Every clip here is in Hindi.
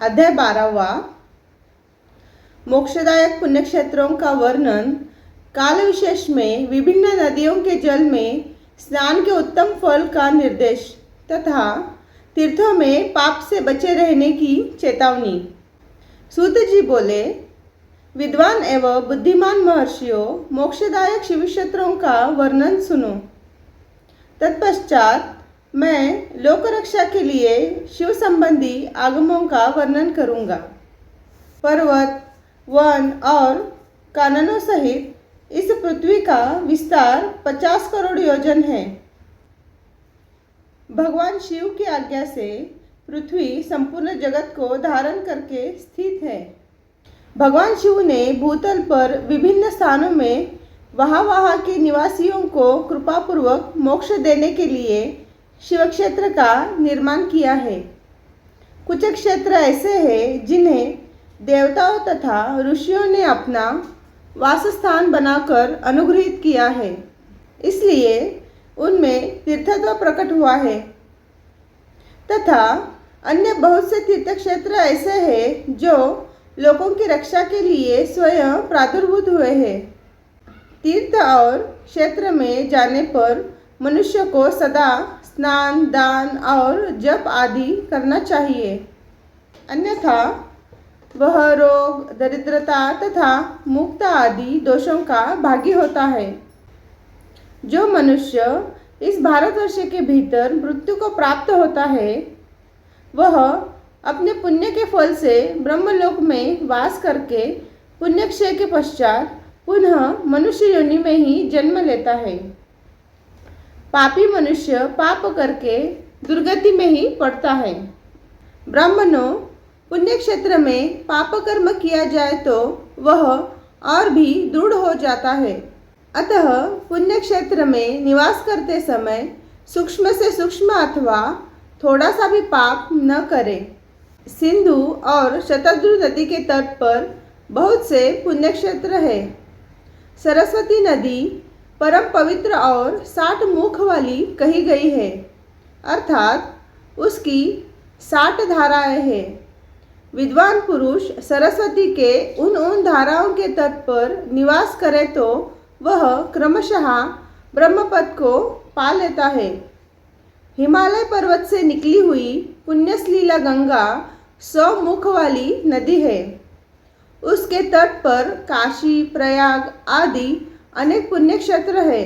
अध्याय 12वां मोक्षदायक पुण्य क्षेत्रों का वर्णन। काल विशेष में विभिन्न नदियों के जल में स्नान के उत्तम फल का निर्देश तथा तीर्थों में पाप से बचे रहने की चेतावनी। सूत जी बोले, विद्वान एवं बुद्धिमान महर्षियों, मोक्षदायक शिव क्षेत्रों का वर्णन सुनो। तत्पश्चात मैं लोक रक्षा के लिए शिव संबंधी आगमों का वर्णन करूंगा। पर्वत, वन और काननों सहित इस पृथ्वी का विस्तार 50 करोड़ योजन है। भगवान शिव की आज्ञा से पृथ्वी संपूर्ण जगत को धारण करके स्थित है। भगवान शिव ने भूतल पर विभिन्न स्थानों में वहाँ के निवासियों को कृपापूर्वक मोक्ष देने के लिए शिव क्षेत्र का निर्माण किया है। कुछ क्षेत्र ऐसे हैं जिन्हें देवताओं तथा ऋषियों ने अपना वासस्थान बनाकर अनुग्रहित किया है, इसलिए उनमें तीर्थत्व प्रकट हुआ है। तथा अन्य बहुत से तीर्थ क्षेत्र ऐसे हैं जो लोगों की रक्षा के लिए स्वयं प्रादुर्भूत हुए हैं। तीर्थ और क्षेत्र में जाने पर मनुष्य को सदा स्नान, दान और जप आदि करना चाहिए, अन्यथा वह रोग, दरिद्रता तथा मुक्त आदि दोषों का भागी होता है। जो मनुष्य इस भारतवर्ष के भीतर मृत्यु को प्राप्त होता है, वह अपने पुण्य के फल से ब्रह्मलोक में वास करके पुण्यक्षय के पश्चात पुनः मनुष्य योनि में ही जन्म लेता है। पापी मनुष्य पाप करके दुर्गति में ही पड़ता है। ब्राह्मणों, पुण्य क्षेत्र में पाप कर्म किया जाए तो वह और भी दृढ़ हो जाता है। अतः पुण्य क्षेत्र में निवास करते समय सूक्ष्म से सूक्ष्म अथवा थोड़ा सा भी पाप न करें। सिंधु और शतद्रु नदी के तट पर बहुत से पुण्य क्षेत्र है। सरस्वती नदी परम पवित्र और 60 मुख वाली कही गई है, अर्थात उसकी 60 धाराएं हैं। विद्वान पुरुष सरस्वती के उन धाराओं के तट पर निवास करे तो वह क्रमशः ब्रह्मपद को पा लेता है। हिमालय पर्वत से निकली हुई पुण्यसलीला गंगा 100 मुख वाली नदी है। उसके तट पर काशी, प्रयाग आदि अनेक पुण्य क्षेत्र है।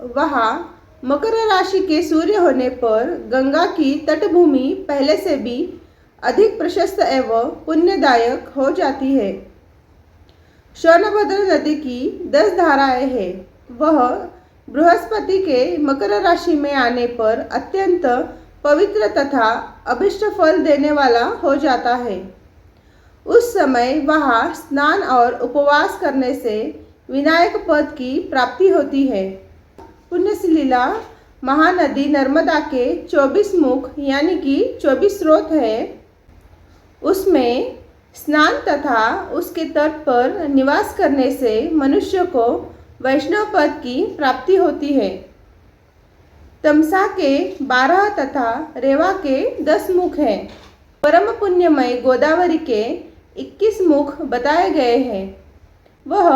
वहाँ मकर राशि के सूर्य होने पर गंगा की तटभूमि पहले से भी अधिक प्रशस्त एवं पुण्यदायक हो जाती है। सोनभद्र नदी की 10 धाराएं हैं। वह बृहस्पति के मकर राशि में आने पर अत्यंत पवित्र तथा अभिष्ट फल देने वाला हो जाता है। उस समय वहाँ स्नान और उपवास करने से विनायक पद की प्राप्ति होती है। पुण्यसलीला महानदी नर्मदा के 24 मुख यानी कि 24 स्रोत है। उसमें स्नान तथा उसके तट पर निवास करने से मनुष्य को वैष्णव पद की प्राप्ति होती है। तमसा के 12 तथा रेवा के 10 मुख हैं। परम पुण्यमय गोदावरी के 21 मुख बताए गए हैं। वह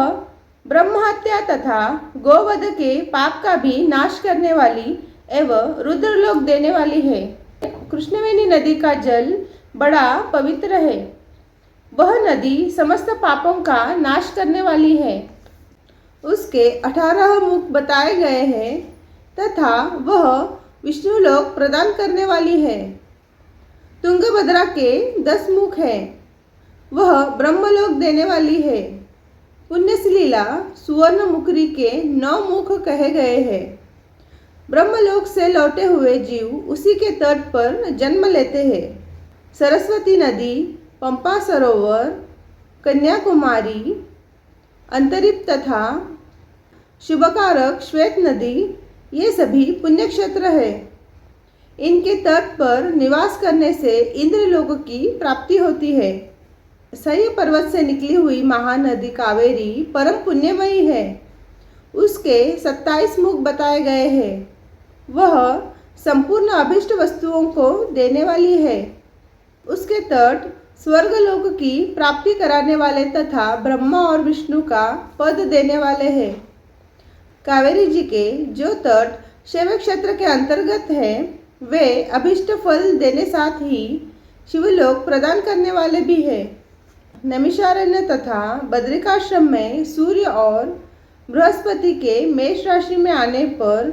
ब्रह्महत्या तथा गोवध के पाप का भी नाश करने वाली एवं रुद्रलोक देने वाली है। कृष्णवेणी नदी का जल बड़ा पवित्र है। वह नदी समस्त पापों का नाश करने वाली है। उसके 18 मुख बताए गए हैं तथा वह विष्णुलोक प्रदान करने वाली है। तुंगभद्रा के 10 मुख हैं। वह ब्रह्मलोक देने वाली है। पुण्यसलीला सुवर्ण मुखरी के 9 मुख कहे गए हैं। ब्रह्मलोक से लौटे हुए जीव उसी के तट पर जन्म लेते हैं। सरस्वती नदी, पंपा सरोवर, कन्याकुमारी, अंतरिप तथा शुभकारक श्वेत नदी, ये सभी पुण्य क्षेत्र है। इनके तट पर निवास करने से इंद्रलोक की प्राप्ति होती है। सह्य पर्वत से निकली हुई महानदी कावेरी परम पुण्यमयी है। उसके 27 मुख बताए गए हैं। वह संपूर्ण अभिष्ट वस्तुओं को देने वाली है। उसके तट स्वर्गलोक की प्राप्ति कराने वाले तथा ब्रह्मा और विष्णु का पद देने वाले हैं। कावेरी जी के जो तट शैव क्षेत्र के अंतर्गत है वे अभिष्ट फल देने साथ ही शिवलोक प्रदान करने वाले भी हैं। नैमिषारण्य तथा बद्रिकाश्रम में सूर्य और बृहस्पति के मेष राशि में आने पर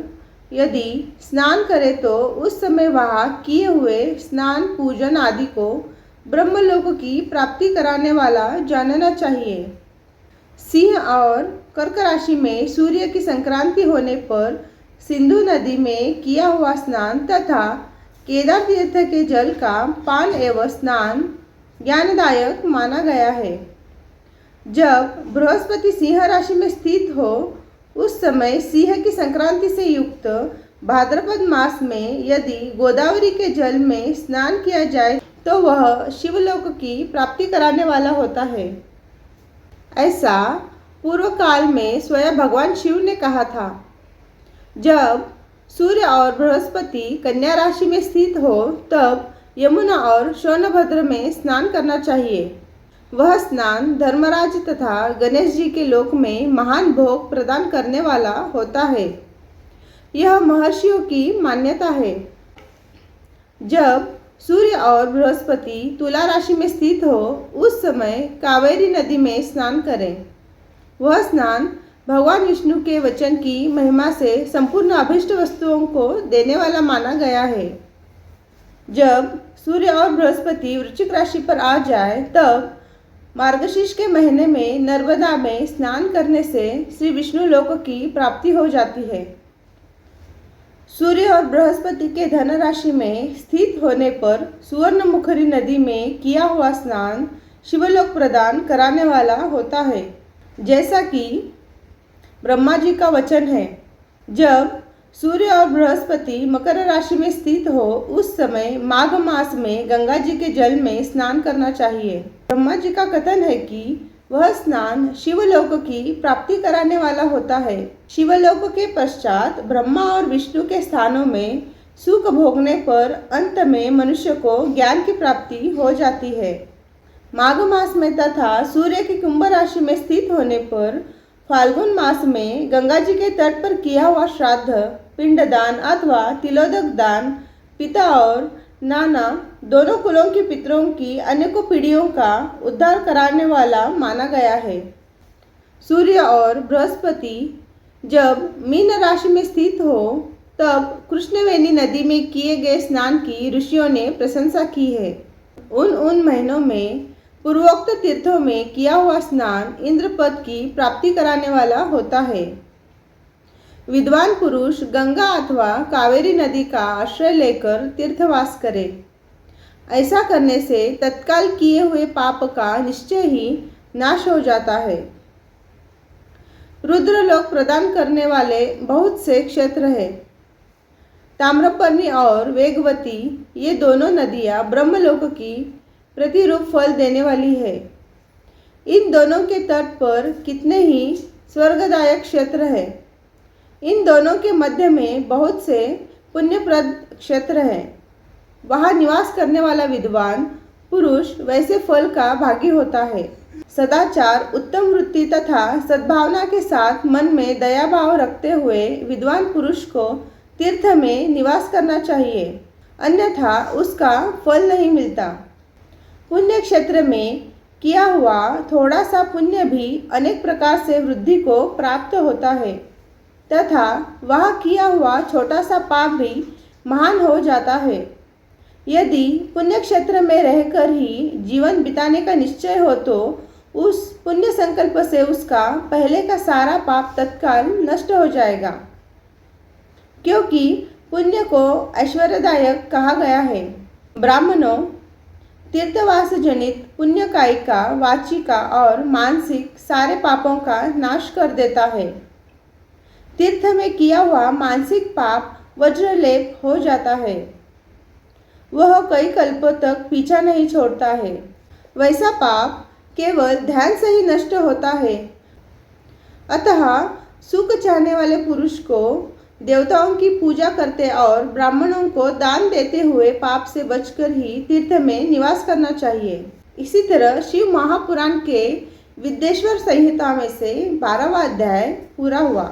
यदि स्नान करे तो उस समय वहाँ किए हुए स्नान पूजन आदि को ब्रह्मलोक की प्राप्ति कराने वाला जानना चाहिए। सिंह और कर्क राशि में सूर्य की संक्रांति होने पर सिंधु नदी में किया हुआ स्नान तथा केदार तीर्थ के जल का पान एवं स्नान ज्ञानदायक माना गया है। जब बृहस्पति सिंह राशि में स्थित हो उस समय सिंह की संक्रांति से युक्त भाद्रपद मास में यदि गोदावरी के जल में स्नान किया जाए तो वह शिवलोक की प्राप्ति कराने वाला होता है। ऐसा पूर्व काल में स्वयं भगवान शिव ने कहा था। जब सूर्य और बृहस्पति कन्या राशि में स्थित हो तब यमुना और सोनभद्र में स्नान करना चाहिए। वह स्नान धर्मराज तथा गणेश जी के लोक में महान भोग प्रदान करने वाला होता है। यह महर्षियों की मान्यता है। जब सूर्य और बृहस्पति तुला राशि में स्थित हो उस समय कावेरी नदी में स्नान करें। वह स्नान भगवान विष्णु के वचन की महिमा से संपूर्ण अभिष्ट वस्तुओं को देने वाला माना गया है। जब सूर्य और बृहस्पति वृश्चिक राशि पर आ जाए तब मार्गशीर्ष के महीने में नर्मदा में स्नान करने से श्री विष्णु लोक की प्राप्ति हो जाती है। सूर्य और बृहस्पति के धन राशि में स्थित होने पर सुवर्णमुखरी नदी में किया हुआ स्नान शिवलोक प्रदान कराने वाला होता है। जैसा कि ब्रह्मा जी का वचन है, जब सूर्य और बृहस्पति मकर राशि में स्थित हो उस समय माघ मास में गंगा जी के जल में स्नान करना चाहिए। ब्रह्मा जी का कथन है कि वह स्नान शिवलोक की प्राप्ति कराने वाला होता है। शिवलोक के पश्चात ब्रह्मा और विष्णु के स्थानों में सुख भोगने पर अंत में मनुष्य को ज्ञान की प्राप्ति हो जाती है। माघ मास में तथा सूर्य की कुंभ राशि में स्थित होने पर फाल्गुन मास में गंगा जी के तट पर किया हुआ श्राद्ध, पिंडदान अथवा तिलोदक दान पिता और नाना दोनों कुलों के पितरों की अनेकों पीढ़ियों का उद्धार कराने वाला माना गया है। सूर्य और बृहस्पति जब मीन राशि में स्थित हो तब कृष्णवेणी नदी में किए गए स्नान की ऋषियों ने प्रशंसा की है। उन महीनों में पूर्वोक्त तीर्थों में किया हुआ स्नान इंद्रपद की प्राप्ति कराने वाला होता है। विद्वान पुरुष गंगा अथवा कावेरी नदी का आश्रय लेकर तीर्थवास करे। ऐसा करने से तत्काल किए हुए पाप का निश्चय ही नाश हो जाता है। रुद्रलोक प्रदान करने वाले बहुत से क्षेत्र हैं। ताम्रपर्णी और वेगवती ये दोनों नदियाँ ब्रह्मलोक की प्रतिरूप फल देने वाली है। इन दोनों के तट पर कितने ही स्वर्गदायक क्षेत्र है। इन दोनों के मध्य में बहुत से पुण्यप्रद क्षेत्र हैं। वहाँ निवास करने वाला विद्वान पुरुष वैसे फल का भागी होता है। सदाचार, उत्तम वृत्ति तथा सद्भावना के साथ मन में दया भाव रखते हुए विद्वान पुरुष को तीर्थ में निवास करना चाहिए, अन्यथा उसका फल नहीं मिलता। पुण्य क्षेत्र में किया हुआ थोड़ा सा पुण्य भी अनेक प्रकार से वृद्धि को प्राप्त होता है तथा वह किया हुआ छोटा सा पाप भी महान हो जाता है। यदि पुण्य क्षेत्र में रहकर ही जीवन बिताने का निश्चय हो तो उस पुण्य संकल्प से उसका पहले का सारा पाप तत्काल नष्ट हो जाएगा, क्योंकि पुण्य को ऐश्वर्यदायक कहा गया है। ब्राह्मणों, तीर्थवास जनित पुण्य कायिका, वाचिका और मानसिक सारे पापों का नाश कर देता है। तीर्थ में किया हुआ मानसिक पाप वज्रलेप हो जाता है। वह कई कल्पों तक पीछा नहीं छोड़ता है। वैसा पाप केवल ध्यान से ही नष्ट होता है। अतः सुख चाहने वाले पुरुष को देवताओं की पूजा करते और ब्राह्मणों को दान देते हुए पाप से बचकर ही तीर्थ में निवास करना चाहिए। इसी तरह शिव महापुराण के विद्येश्वर संहिता में से 12वां अध्याय पूरा हुआ।